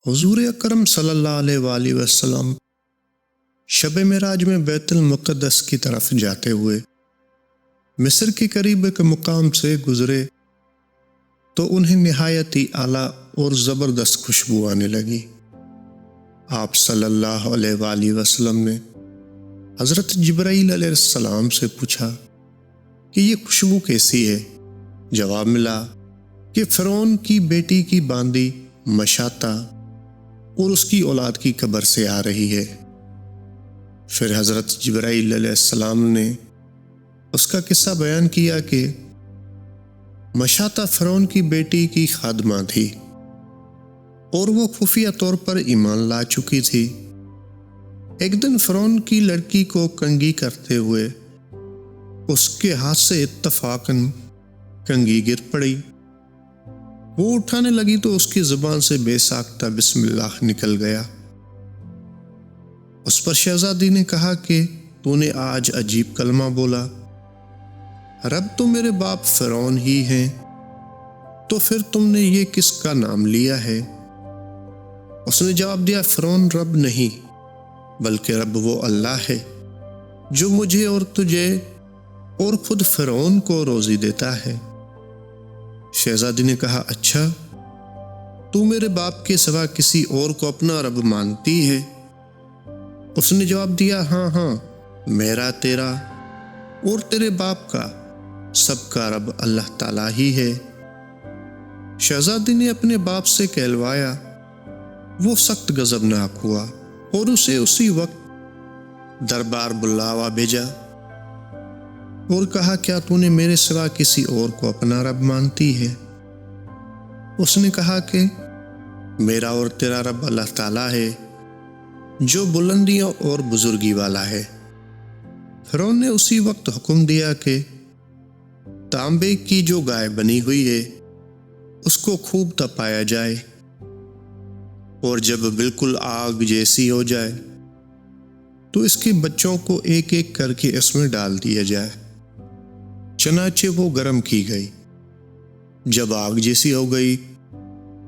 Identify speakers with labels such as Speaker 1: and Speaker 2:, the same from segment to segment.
Speaker 1: حضور اکرم صلی اللہ علیہ وآلہ وسلم شب معراج میں بیت المقدس کی طرف جاتے ہوئے مصر کے قریب ایک مقام سے گزرے تو انہیں نہایت ہی اعلیٰ اور زبردست خوشبو آنے لگی۔ آپ صلی اللہ علیہ وآلہ وسلم نے حضرت جبرائیل علیہ السلام سے پوچھا کہ یہ خوشبو کیسی ہے؟ جواب ملا کہ فرعون کی بیٹی کی باندی مشاطہ اور اس کی اولاد کی قبر سے آ رہی ہے۔ پھر حضرت جبرائیل علیہ السلام نے اس کا قصہ بیان کیا کہ مشاطہ فرعون کی بیٹی کی خادمہ تھی اور وہ خفیہ طور پر ایمان لا چکی تھی۔ ایک دن فرعون کی لڑکی کو کنگھی کرتے ہوئے اس کے ہاتھ سے اتفاقاً کنگھی گر پڑی۔ وہ اٹھانے لگی تو اس کی زبان سے بے ساختہ بسم اللہ نکل گیا۔ اس پر شہزادی نے کہا کہ تو نے آج عجیب کلمہ بولا، رب تو میرے باپ فرعون ہی ہیں، تو پھر تم نے یہ کس کا نام لیا ہے؟ اس نے جواب دیا، فرعون رب نہیں بلکہ رب وہ اللہ ہے جو مجھے اور تجھے اور خود فرعون کو روزی دیتا ہے۔ شہزادی نے کہا، اچھا تو میرے باپ کے سوا کسی اور کو اپنا رب مانتی ہے؟ اس نے جواب دیا، ہاں میرا، تیرا اور تیرے باپ کا سب کا رب اللہ تعالیٰ ہی ہے۔ شہزادی نے اپنے باپ سے کہلوایا۔ وہ سخت غضبناک ہوا اور اسے اسی وقت دربار بلاوا بھیجا اور کہا، کیا تو نے میرے سوا کسی اور کو اپنا رب مانتی ہے؟ اس نے کہا کہ میرا اور تیرا رب اللہ تعالیٰ ہے جو بلندیوں اور بزرگی والا ہے۔ فرعون نے اسی وقت حکم دیا کہ تانبے کی جو گائے بنی ہوئی ہے اس کو خوب تپایا جائے، اور جب بالکل آگ جیسی ہو جائے تو اس کے بچوں کو ایک ایک کر کے اس میں ڈال دیا جائے۔ چنانچہ وہ گرم کی گئی۔ جب آگ جیسی ہو گئی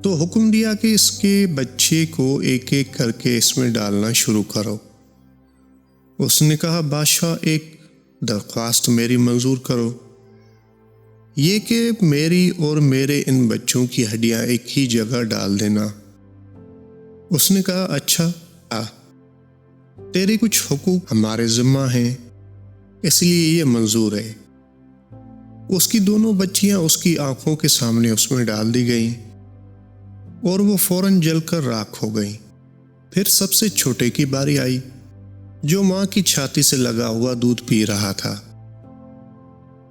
Speaker 1: تو حکم دیا کہ اس کے بچے کو ایک ایک کر کے اس میں ڈالنا شروع کرو۔ اس نے کہا، بادشاہ ایک درخواست میری منظور کرو، یہ کہ میری اور میرے ان بچوں کی ہڈیاں ایک ہی جگہ ڈال دینا۔ اس نے کہا، اچھا تیرے کچھ حقوق ہمارے ذمہ ہیں اس لیے یہ منظور ہے۔ اس کی دونوں بچیاں اس کی آنکھوں کے سامنے اس میں ڈال دی گئیں اور وہ فوراً جل کر راکھ ہو گئیں۔ پھر سب سے چھوٹے کی باری آئی جو ماں کی چھاتی سے لگا ہوا دودھ پی رہا تھا۔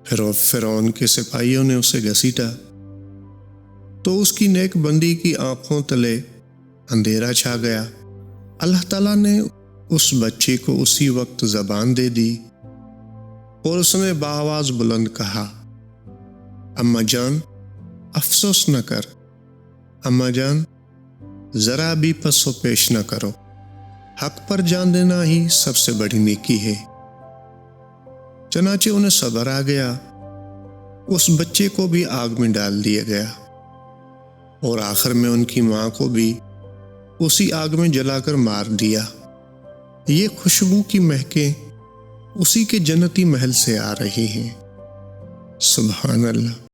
Speaker 1: پھر فرعون کے سپاہیوں نے اسے گھسیٹا تو اس کی نیک بندی کی آنکھوں تلے اندھیرا چھا گیا۔ اللہ تعالیٰ نے اس بچے کو اسی وقت زبان دے دی اور اس نے بآواز بلند کہا، اماں جان افسوس نہ کر، اماں جان ذرا بھی پس و پیش نہ کرو، حق پر جان دینا ہی سب سے بڑی نیکی ہے۔ چنانچہ انہیں صبر آ گیا، اس بچے کو بھی آگ میں ڈال دیا گیا اور آخر میں ان کی ماں کو بھی اسی آگ میں جلا کر مار دیا۔ یہ خوشبو کی مہکیں اسی کے جنتی محل سے آ رہی ہیں۔ سبحان اللہ۔